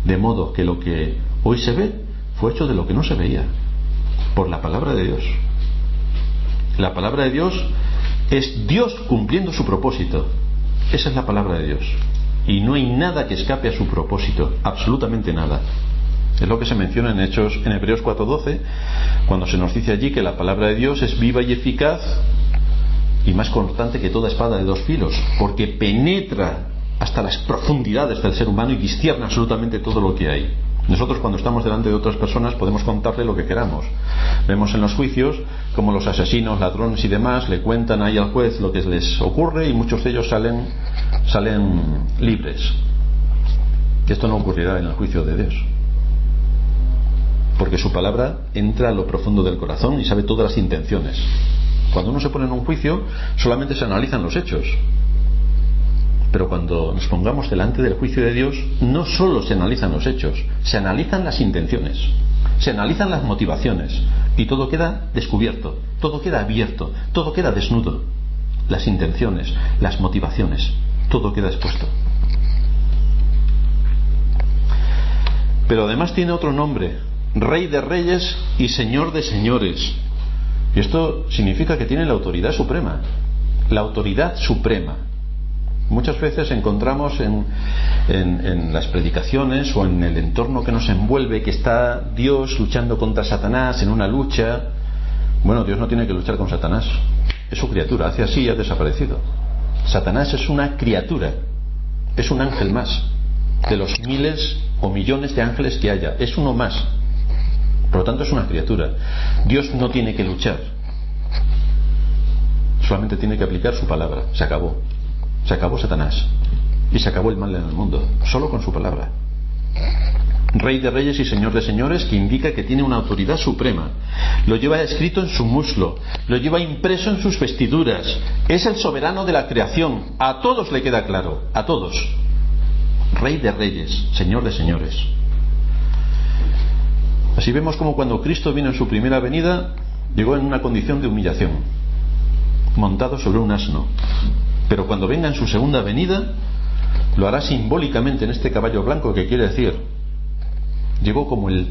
de modo que lo que hoy se ve fue hecho de lo que no se veía, por la palabra de Dios. La palabra de Dios es Dios cumpliendo su propósito. Esa es la palabra de Dios, y no hay nada que escape a su propósito, absolutamente nada. Es lo que se menciona en Hebreos 4:12, cuando se nos dice allí que la palabra de Dios es viva y eficaz y más cortante que toda espada de dos filos, porque penetra hasta las profundidades del ser humano y discierne absolutamente todo lo que hay. Nosotros, cuando estamos delante de otras personas, podemos contarle lo que queramos. Vemos en los juicios como los asesinos, ladrones y demás le cuentan ahí al juez lo que les ocurre, y muchos de ellos salen libres. Esto no ocurrirá en el juicio de Dios, porque su palabra entra a lo profundo del corazón y sabe todas las intenciones. Cuando uno se pone en un juicio, solamente se analizan los hechos. Pero cuando nos pongamos delante del juicio de Dios, no solo se analizan los hechos, se analizan las intenciones, se analizan las motivaciones, y todo queda descubierto, todo queda abierto, todo queda desnudo. Las intenciones, las motivaciones, todo queda expuesto. Pero además tiene otro nombre: Rey de Reyes y Señor de Señores. Y esto significa que tiene la autoridad suprema. La autoridad suprema. Muchas veces encontramos en las predicaciones o en el entorno que nos envuelve que está Dios luchando contra Satanás en una lucha. Bueno, Dios no tiene que luchar con Satanás. Es su criatura, hace así y ha desaparecido. Satanás es una criatura, es un ángel más de los miles o millones de ángeles que haya. Es uno más. Por lo tanto, es una criatura. Dios no tiene que luchar, solamente tiene que aplicar su palabra. Se acabó. Se acabó Satanás y se acabó el mal en el mundo, solo con su palabra. Rey de Reyes y Señor de Señores, que indica que tiene una autoridad suprema. Lo lleva escrito en su muslo, lo lleva impreso en sus vestiduras. Es el soberano de la creación. A todos le queda claro, a todos. Rey de Reyes, Señor de Señores. Así vemos como cuando Cristo vino en su primera venida, llegó en una condición de humillación, montado sobre un asno. Pero cuando venga en su segunda venida, lo hará simbólicamente en este caballo blanco, que quiere decir, llegó como el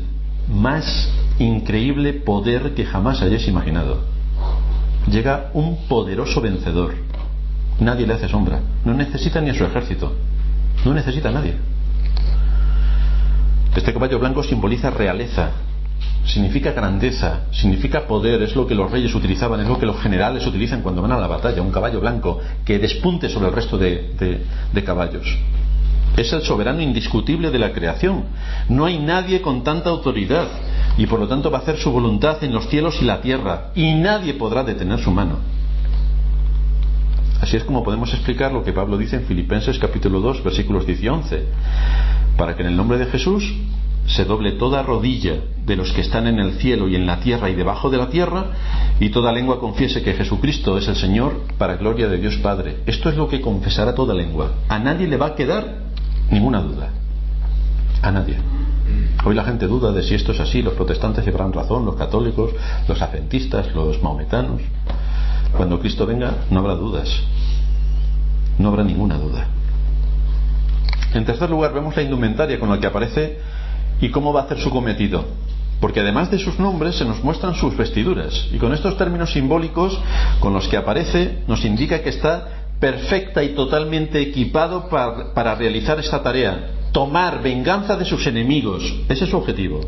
más increíble poder que jamás hayáis imaginado. Llega un poderoso vencedor. Nadie le hace sombra. No necesita ni a su ejército. No necesita a nadie. Este caballo blanco simboliza realeza, significa grandeza, significa poder. Es lo que los reyes utilizaban, es lo que los generales utilizan cuando van a la batalla. Un caballo blanco que despunte sobre el resto de caballos. Es el soberano indiscutible de la creación. No hay nadie con tanta autoridad, y por lo tanto va a hacer su voluntad en los cielos y la tierra, y nadie podrá detener su mano. Así es como podemos explicar lo que Pablo dice en Filipenses capítulo 2 versículos 10 y 11: para que en el nombre de Jesús se doble toda rodilla de los que están en el cielo y en la tierra y debajo de la tierra, y toda lengua confiese que Jesucristo es el Señor, para gloria de Dios Padre. Esto es lo que confesará toda lengua. A nadie le va a quedar ninguna duda. A nadie. Hoy la gente duda de si esto es así. Los protestantes llevarán razón, los católicos, los adventistas, los mahometanos. Cuando Cristo venga no habrá dudas. No habrá ninguna duda. En tercer lugar, vemos la indumentaria con la que aparece y cómo va a hacer su cometido, porque además de sus nombres se nos muestran sus vestiduras, y con estos términos simbólicos con los que aparece nos indica que está perfecta y totalmente equipado para realizar esta tarea: tomar venganza de sus enemigos. Ese es su objetivo.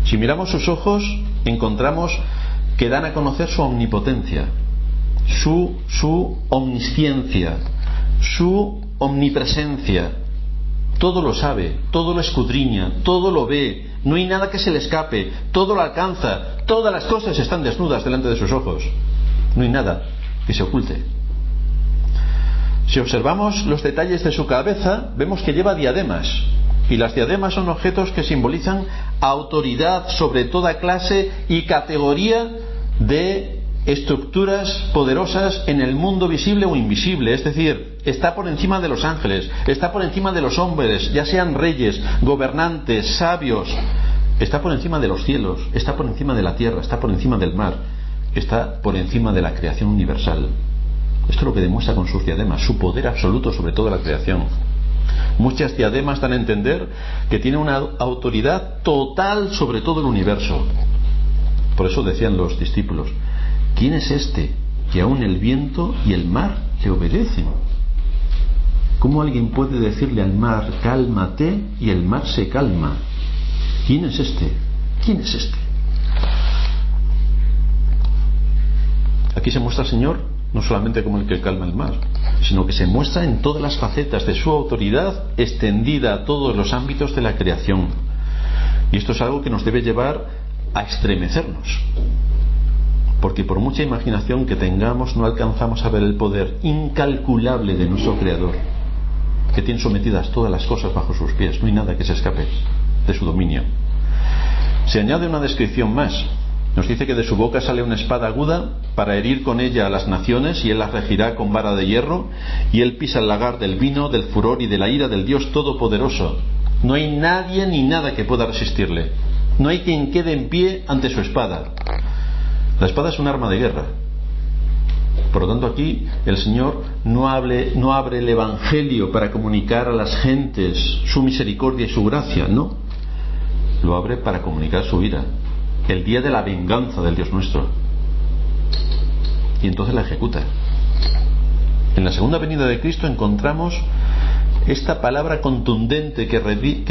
Si miramos sus ojos, encontramos que dan a conocer su omnipotencia, su omnisciencia, su omnipresencia. Todo lo sabe, todo lo escudriña, todo lo ve, no hay nada que se le escape, todo lo alcanza, todas las cosas están desnudas delante de sus ojos, no hay nada que se oculte. Si observamos los detalles de su cabeza, vemos que lleva diademas, y las diademas son objetos que simbolizan autoridad sobre toda clase y categoría de estructuras poderosas en el mundo visible o invisible. Es decir, está por encima de los ángeles, está por encima de los hombres, ya sean reyes, gobernantes, sabios. Está por encima de los cielos, está por encima de la tierra, está por encima del mar, está por encima de la creación universal. Esto es lo que demuestra con sus diademas, su poder absoluto sobre toda la creación. Muchas diademas dan a entender que tiene una autoridad total sobre todo el universo. Por eso decían los discípulos: ¿quién es este que aún el viento y el mar le obedecen? ¿Cómo alguien puede decirle al mar cálmate y el mar se calma? ¿quién es este? ¿Quién es este? Aquí se muestra el Señor no solamente como el que calma el mar, sino que se muestra en todas las facetas de su autoridad extendida a todos los ámbitos de la creación. Y esto es algo que nos debe llevar a estremecernos, porque por mucha imaginación que tengamos no alcanzamos a ver el poder incalculable de nuestro Creador, que tiene sometidas todas las cosas bajo sus pies. No hay nada que se escape de su dominio. Se añade una descripción más. Nos dice que de su boca sale una espada aguda para herir con ella a las naciones, y él las regirá con vara de hierro, y él pisa el lagar del vino, del furor y de la ira del Dios Todopoderoso. No hay nadie ni nada que pueda resistirle. No hay quien quede en pie ante su espada. La espada es un arma de guerra. Por lo tanto, aquí el Señor no abre el Evangelio para comunicar a las gentes su misericordia y su gracia, no. Lo abre para comunicar su ira, el día de la venganza del Dios nuestro. Y entonces la ejecuta. En la segunda venida de Cristo encontramos esta palabra contundente que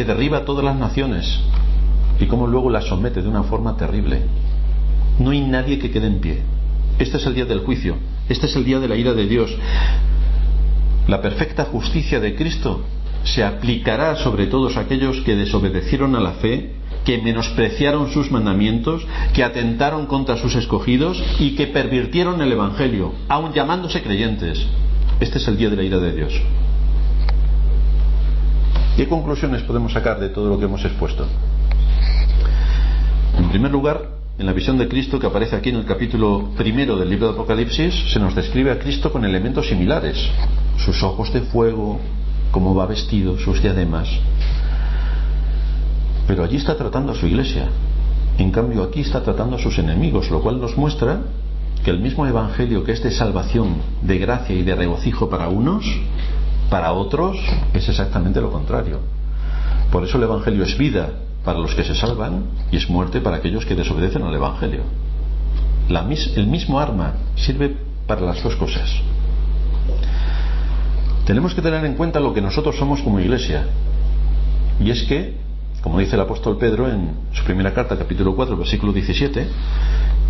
derriba todas las naciones, y cómo luego las somete de una forma terrible. No hay nadie que quede en pie. Este es el día del juicio. Este es el día de la ira de Dios. La perfecta justicia de Cristo se aplicará sobre todos aquellos que desobedecieron a la fe, que menospreciaron sus mandamientos, que atentaron contra sus escogidos y que pervirtieron el Evangelio, aun llamándose creyentes. Este es el día de la ira de Dios. ¿Qué conclusiones podemos sacar de todo lo que hemos expuesto? En primer lugar, en la visión de Cristo que aparece aquí en el capítulo 1 del libro de Apocalipsis, se nos describe a Cristo con elementos similares: sus ojos de fuego, cómo va vestido, sus diademas. Pero allí está tratando a su iglesia. En cambio, aquí está tratando a sus enemigos, lo cual nos muestra que el mismo evangelio, que es de salvación, de gracia y de regocijo para unos, para otros es exactamente lo contrario. Por eso el evangelio es vida para los que se salvan y es muerte para aquellos que desobedecen al evangelio. El mismo arma sirve para las dos cosas. Tenemos que tener en cuenta lo que nosotros somos como iglesia, y es que, como dice el apóstol Pedro en su primera carta, capítulo 4, versículo 17,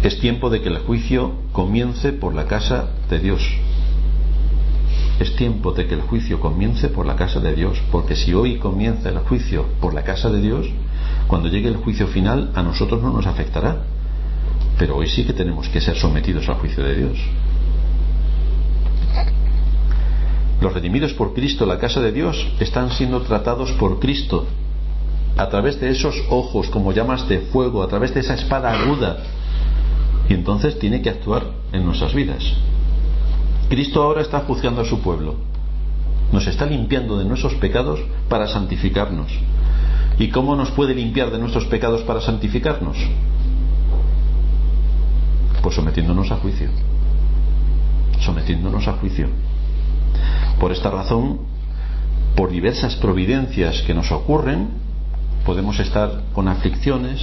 es tiempo de que el juicio comience por la casa de Dios. Es tiempo de que el juicio comience por la casa de Dios, porque si hoy comienza el juicio por la casa de Dios, cuando llegue el juicio final a nosotros no nos afectará, pero hoy sí que tenemos que ser sometidos al juicio de Dios. Los redimidos por Cristo, la casa de Dios, están siendo tratados por Cristo a través de esos ojos como llamas de fuego, a través de esa espada aguda, y entonces tiene que actuar en nuestras vidas. Cristo ahora está juzgando a su pueblo, nos está limpiando de nuestros pecados para santificarnos. ¿Y cómo nos puede limpiar de nuestros pecados para santificarnos? Pues sometiéndonos a juicio. Sometiéndonos a juicio. Por esta razón, por diversas providencias que nos ocurren, podemos estar con aflicciones,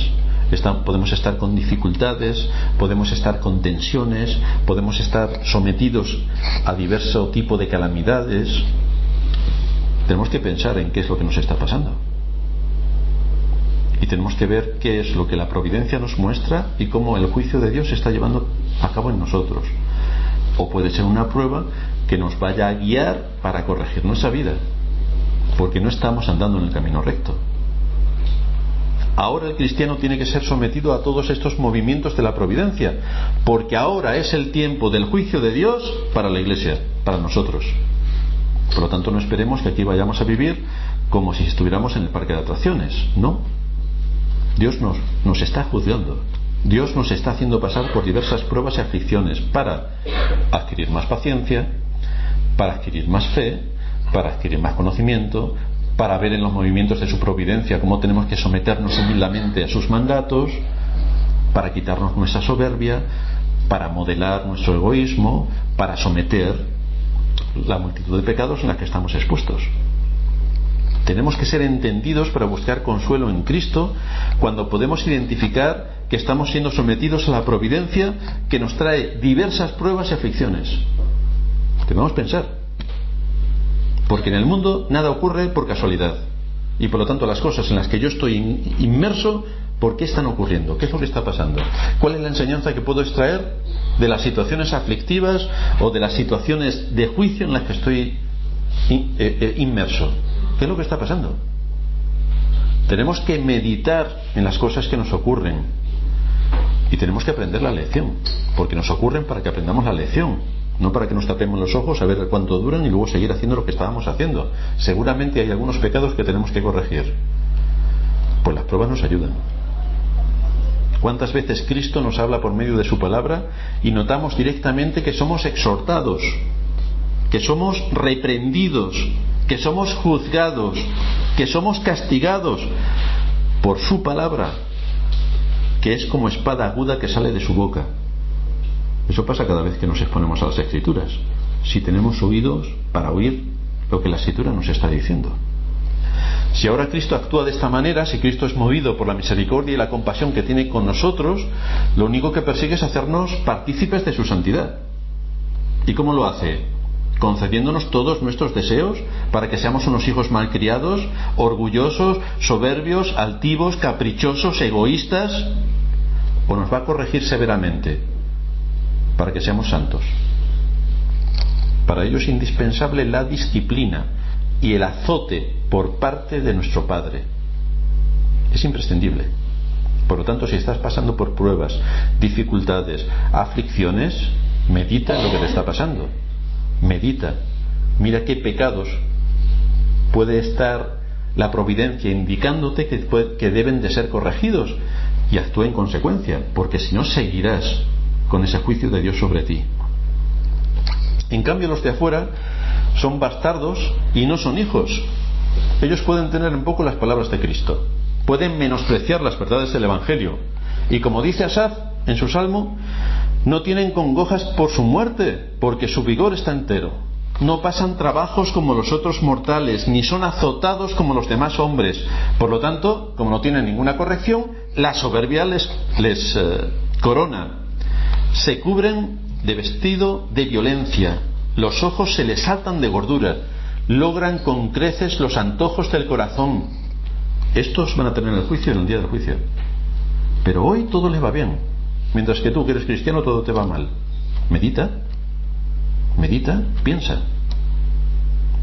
podemos estar con dificultades, podemos estar con tensiones, podemos estar sometidos a diverso tipo de calamidades. Tenemos que pensar en qué es lo que nos está pasando. Y tenemos que ver qué es lo que la providencia nos muestra y cómo el juicio de Dios se está llevando a cabo en nosotros. O puede ser una prueba que nos vaya a guiar para corregir nuestra vida, porque no estamos andando en el camino recto. Ahora el cristiano tiene que ser sometido a todos estos movimientos de la providencia, porque ahora es el tiempo del juicio de Dios para la iglesia, para nosotros. Por lo tanto, no esperemos que aquí vayamos a vivir como si estuviéramos en el parque de atracciones. No. Dios nos está juzgando. Dios nos está haciendo pasar por diversas pruebas y aflicciones para adquirir más paciencia, para adquirir más fe, para adquirir más conocimiento, para ver en los movimientos de su providencia cómo tenemos que someternos humildemente a sus mandatos, para quitarnos nuestra soberbia, para modelar nuestro egoísmo, para someter la multitud de pecados en la que estamos expuestos. Tenemos que ser entendidos para buscar consuelo en Cristo cuando podemos identificar que estamos siendo sometidos a la providencia que nos trae diversas pruebas y aflicciones. Debemos pensar, porque en el mundo nada ocurre por casualidad. y por lo tanto las cosas en las que yo estoy inmerso, ¿por qué están ocurriendo? ¿Qué es lo que está pasando? ¿Cuál es la enseñanza que puedo extraer de las situaciones aflictivas o de las situaciones de juicio en las que estoy inmerso? ¿Qué es lo que está pasando? Tenemos que meditar en las cosas que nos ocurren y tenemos que aprender la lección, porque nos ocurren para que aprendamos la lección, no para que nos tapemos los ojos a ver cuánto duran y luego seguir haciendo lo que estábamos haciendo. Seguramente hay algunos pecados que tenemos que corregir. Pues las pruebas nos ayudan. ¿Cuántas veces Cristo nos habla por medio de su palabra y notamos directamente que somos exhortados, que somos reprendidos, que somos juzgados, que somos castigados por su palabra, que es como espada aguda que sale de su boca? Eso pasa cada vez que nos exponemos a las Escrituras, si tenemos oídos para oír lo que la Escritura nos está diciendo. Si ahora Cristo actúa de esta manera, si Cristo es movido por la misericordia y la compasión que tiene con nosotros, lo único que persigue es hacernos partícipes de su santidad. ¿Y cómo lo hace? Concediéndonos todos nuestros deseos para que seamos unos hijos malcriados, orgullosos, soberbios, altivos, caprichosos, egoístas, o nos va a corregir severamente para que seamos santos. Para ello es indispensable la disciplina y el azote por parte de nuestro Padre. Es imprescindible. Por lo tanto, si estás pasando por pruebas, dificultades, aflicciones, medita en lo que te está pasando. Medita, mira qué pecados puede estar la providencia indicándote que deben de ser corregidos, y actúa en consecuencia, porque si no seguirás con ese juicio de Dios sobre ti. En cambio, los de afuera son bastardos y no son hijos. Ellos pueden tener en poco las palabras de Cristo, pueden menospreciar las verdades del Evangelio, y como dice Asaf en su salmo, no tienen congojas por su muerte, porque su vigor está entero. No pasan trabajos como los otros mortales, ni son azotados como los demás hombres. Por lo tanto, como no tienen ninguna corrección, la soberbia les corona. Se cubren de vestido de violencia, los ojos se les saltan de gordura, logran con creces los antojos del corazón. Estos van a tener el juicio en el día del juicio. Pero hoy todo les va bien. Mientras que tú, que eres cristiano, todo te va mal. Medita, piensa.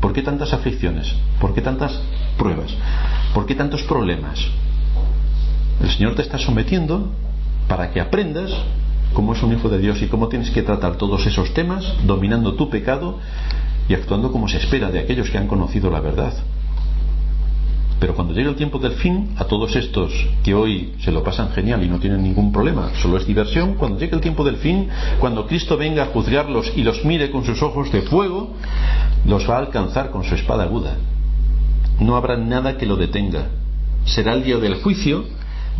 ¿Por qué tantas aflicciones? ¿Por qué tantas pruebas? ¿Por qué tantos problemas? El Señor te está sometiendo para que aprendas cómo es un hijo de Dios y cómo tienes que tratar todos esos temas, dominando tu pecado y actuando como se espera de aquellos que han conocido la verdad. Pero cuando llegue el tiempo del fin, a todos estos que hoy se lo pasan genial y no tienen ningún problema, solo es diversión, cuando llegue el tiempo del fin, cuando Cristo venga a juzgarlos y los mire con sus ojos de fuego, los va a alcanzar con su espada aguda. No habrá nada que lo detenga. Será el día del juicio,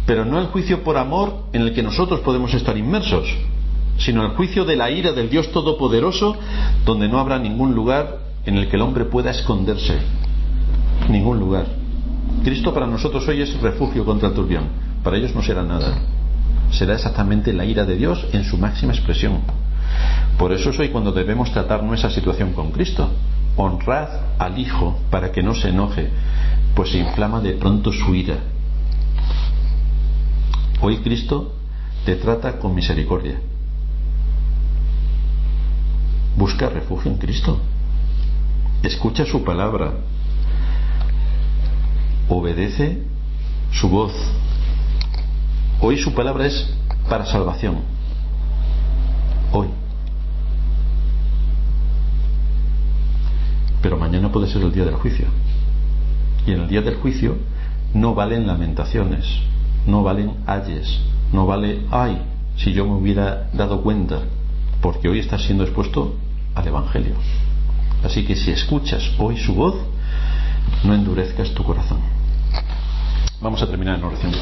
pero no el juicio por amor en el que nosotros podemos estar inmersos, sino el juicio de la ira del Dios Todopoderoso, donde no habrá ningún lugar en el que el hombre pueda esconderse. Ningún lugar. Cristo para nosotros hoy es refugio contra el turbión. Para ellos no será nada. Será exactamente la ira de Dios en su máxima expresión. Por eso es hoy cuando debemos tratar nuestra situación con Cristo. Honrad al Hijo para que no se enoje, pues se inflama de pronto su ira. Hoy Cristo te trata con misericordia. Busca refugio en Cristo. Escucha su palabra. Obedece su voz. Hoy su palabra es para salvación. Hoy. Pero mañana puede ser el día del juicio. Y en el día del juicio no valen lamentaciones, no valen ayes, no vale ay, si yo me hubiera dado cuenta, porque hoy estás siendo expuesto al Evangelio. Así que si escuchas hoy su voz, no endurezcas tu corazón. Vamos a terminar en oración.